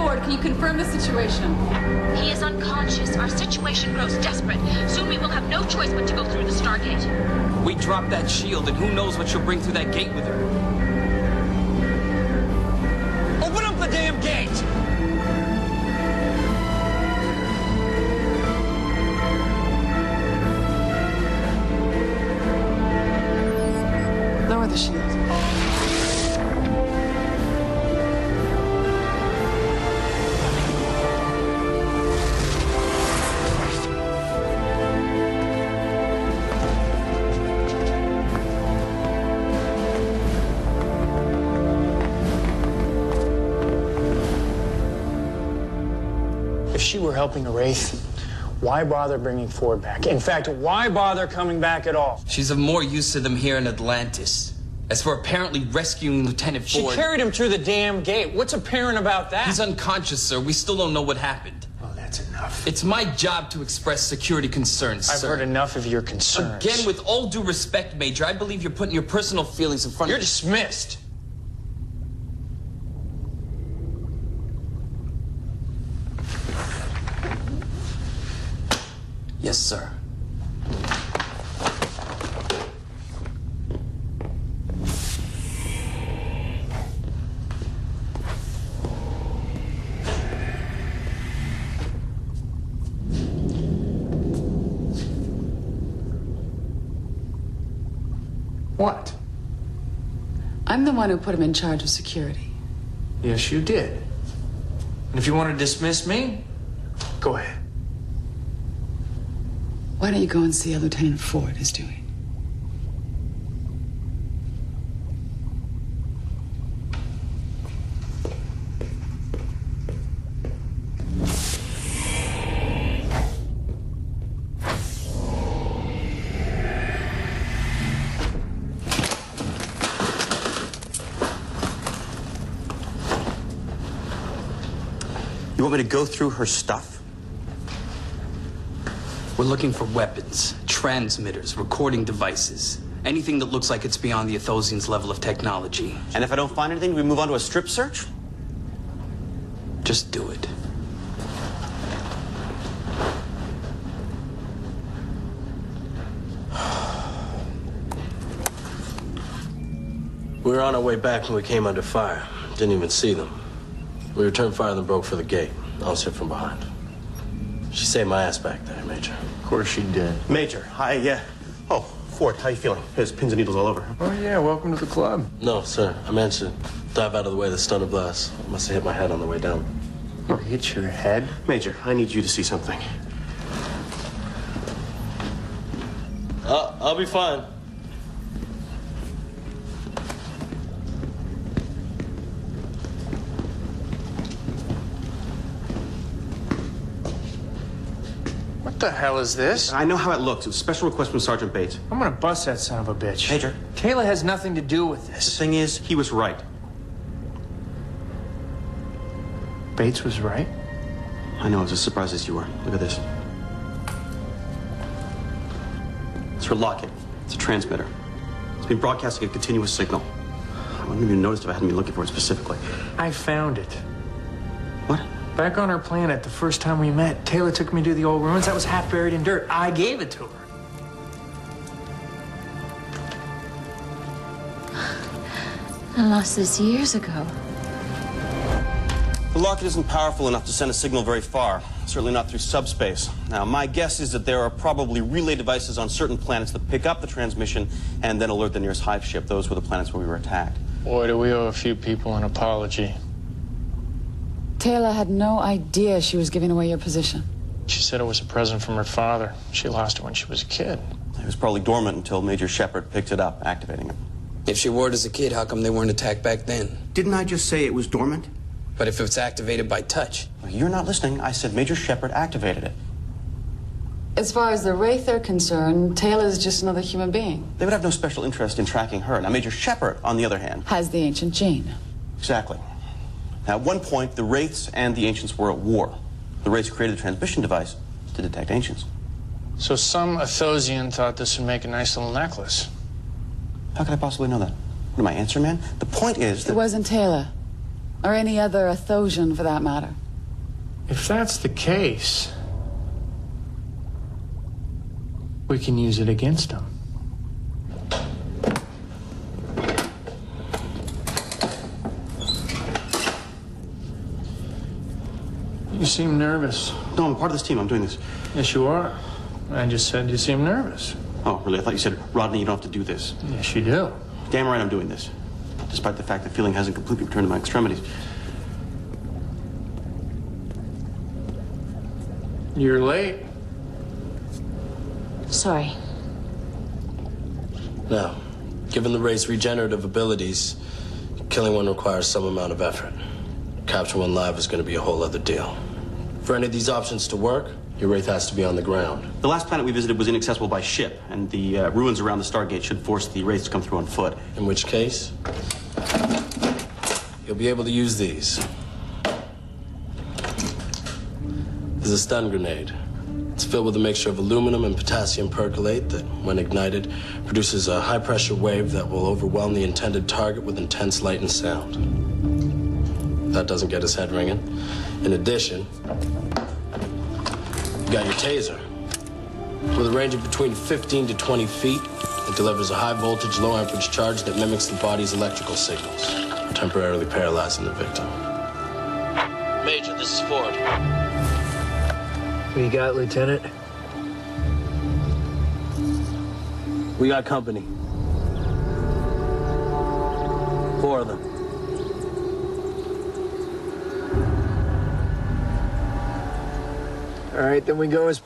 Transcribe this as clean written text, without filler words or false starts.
Ford, can you confirm the situation? He is unconscious. Our situation grows desperate. Soon we will have no choice but to go through the Stargate. We drop that shield, and who knows what she'll bring through that gate with her. Open up the damn gate! Lower the shield. If she were helping a Wraith, why bother bringing Ford back? In fact, why bother coming back at all? She's of more use to them here in Atlantis. As for apparently rescuing Lieutenant Ford... She carried him through the damn gate. What's apparent about that? He's unconscious, sir. We still don't know what happened. Oh, that's enough. It's my job to express security concerns, I've sir. heard enough of your concerns. Again, with all due respect, Major, I believe you're putting your personal feelings in front You're of... dismissed. Yes, sir. What? I'm the one who put him in charge of security. Yes, you did. And if you want to dismiss me, go ahead. Why don't you go and see how Lieutenant Ford is doing? You want me to go through her stuff? We're looking for weapons, transmitters, recording devices. Anything that looks like it's beyond the Athosians' level of technology. And if I don't find anything, we move on to a strip search? Just do it. We were on our way back when we came under fire. Didn't even see them. We returned fire and then broke for the gate. I was hit from behind. She saved my ass back there, Major. Of course she did. Major, oh, Ford, how you feeling? There's pins and needles all over. Oh, yeah, welcome to the club. No, sir. I managed to dive out of the way of the stunner blast. I must have hit my head on the way down. You hit your head? Major, I need you to see something. I'll be fine. What the hell is this? I know how it looks. It was a special request from Sergeant Bates. I'm gonna bust that son of a bitch. Major. Taylor has nothing to do with The this. thing is, he was right. Bates was right? I know, it's as surprised as you were. Look at this. It's her locket. It's a transmitter. It's been broadcasting a continuous signal. I wouldn't even noticed if I hadn't been looking for it specifically. I found it. What? Back on our planet, the first time we met, Taylor took me to the old ruins. That was half buried in dirt. I gave it to her. I lost this years ago. The locket isn't powerful enough to send a signal very far, certainly not through subspace. Now, my guess is that there are probably relay devices on certain planets that pick up the transmission and then alert the nearest hive ship. Those were the planets where we were attacked. Boy, do we owe a few people an apology. Taylor had no idea she was giving away your position. She said it was a present from her father. She lost it when she was a kid. It was probably dormant until Major Shepard picked it up, activating it. If she wore it as a kid, how come they weren't attacked back then? Didn't I just say it was dormant? But if it's activated by touch... You're not listening. I said Major Shepard activated it. As far as the Wraith are concerned, Taylor's just another human being. They would have no special interest in tracking her. Now, Major Shepard, on the other hand... Has the ancient gene. Exactly. Now, at one point, the Wraiths and the Ancients were at war. The Wraiths created a transmission device to detect Ancients. So some Athosian thought this would make a nice little necklace. How could I possibly know that? What am I, answer man? The point is that... It wasn't Taylor. Or any other Athosian, for that matter. If that's the case, we can use it against them. You seem nervous. No, I'm part of this team. I'm doing this. Yes, you are. I just said you seem nervous. Oh, really? I thought you said, Rodney, you don't have to do this. Yes, you do. Damn right I'm doing this. Despite the fact that feeling hasn't completely returned to my extremities. You're late. Sorry. Now, given the Wraith's regenerative abilities, killing one requires some amount of effort. Capture one live is going to be a whole other deal. For any of these options to work, your Wraith has to be on the ground. The last planet we visited was inaccessible by ship, and the ruins around the Stargate should force the Wraiths to come through on foot. In which case, you'll be able to use these. This is a stun grenade. It's filled with a mixture of aluminum and potassium percolate that, when ignited, produces a high-pressure wave that will overwhelm the intended target with intense light and sound. That doesn't get his head ringing. In addition, you got your taser. With a range of between 15 to 20 feet, it delivers a high-voltage, low-amperage charge that mimics the body's electrical signals, temporarily paralyzing the victim. Major, this is Ford. What you got, Lieutenant? We got company. 4 of them. All right, then we go as planned.